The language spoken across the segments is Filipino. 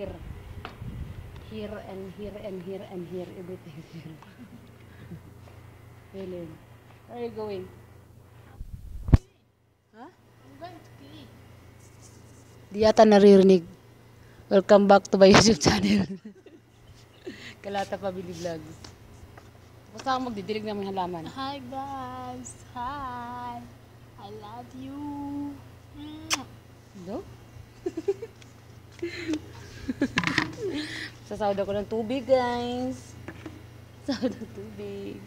here. Here and here and here and here. Everything is here. Helen, where are you going? Ha? I'm going to pee. Di yata naririnig. Welcome back to my YouTube channel. Kalata Pabili Vlogs. Basta ako magdidilig ng mga halaman. Hi guys. Hi. I love you. No? Sasawad ako ng tubig, guys. Sasawad ng tubig.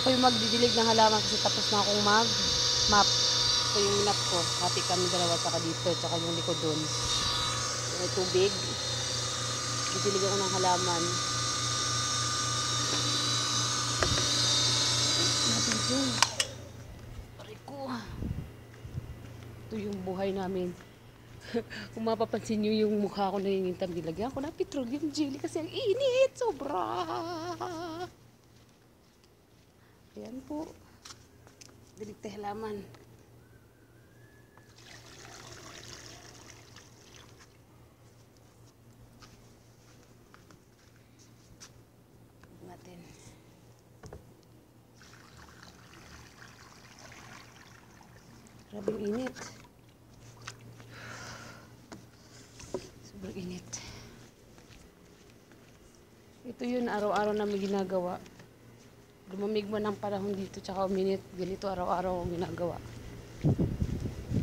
Ako yung magdidilig ng halaman kasi tapos na akong mag-map. Ito yung minap ko. Hati kami dalawa saka dito, saka yung likod dun. May tubig. Didilig ako ng halaman. Natin ito. Aray ko. Ito yung buhay namin. Kung mapapansin nyo yung mukha ko na yung nilagyan ko na petroleum jelly kasi ang init. Sobra. Ayan po. Dilig tayo halaman. Natin. Grabing init. Sobrang init. Ito yun araw-araw namin ginagawa. Lumamig mo ng panahon dito tsaka uminit. Ganito araw-araw ang ginagawa.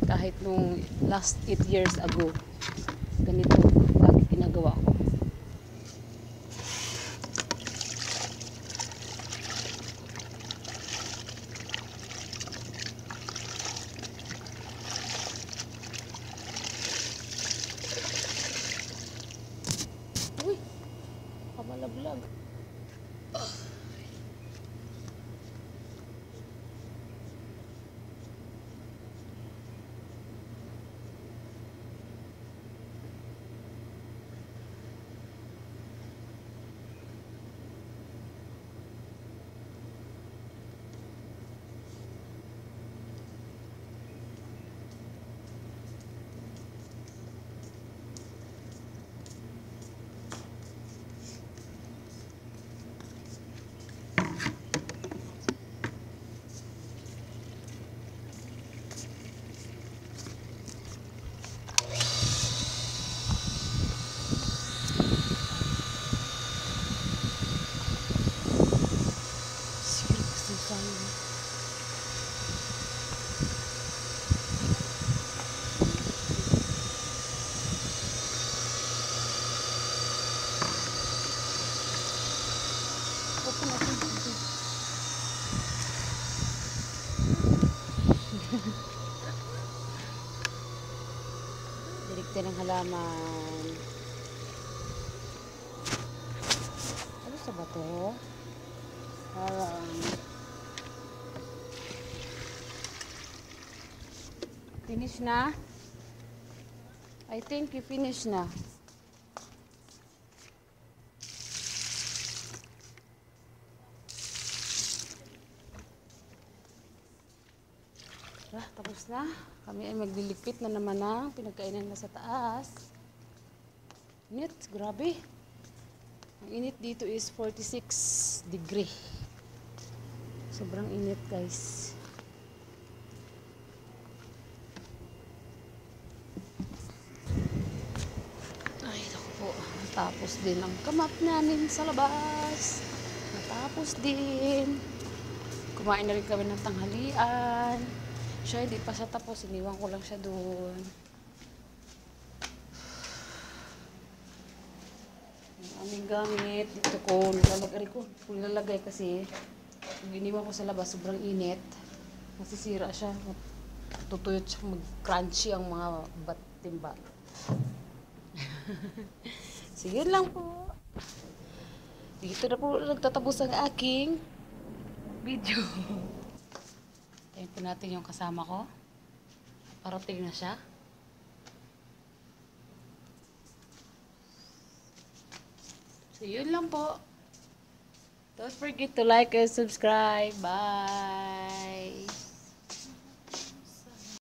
Kahit nung last 8 years ago, ganito lagi ginagawa ko. Uy! Kamalaglag. Dilig tayo ng halaman. Ano sa ba to? Parang finish na? I think you finish na. Tapos na. Kami ay magliligpit na naman ng pinagkainan na sa taas. Init. Grabe. Ang init dito is 46 degree. Sobrang init, guys. Ay, naku po. Natapos din ang kamap namin sa labas. Natapos din. Kumain na rin kami ng tanghalian. Siya, hindi pa siya tapos. Iniwan ko lang siya doon. Ang aming gamit. Dito ko nilalagay kasi kung iniwan ko sa labas, sobrang init. Masisira siya. Tutuyot siya. Mag-crunchy ang mga timba. Sige lang po. Dito na po nagtatapos ang aking video. Tayin po natin yung kasama ko. Parating na siya. So, yun lang po. Don't forget to like and subscribe. Bye!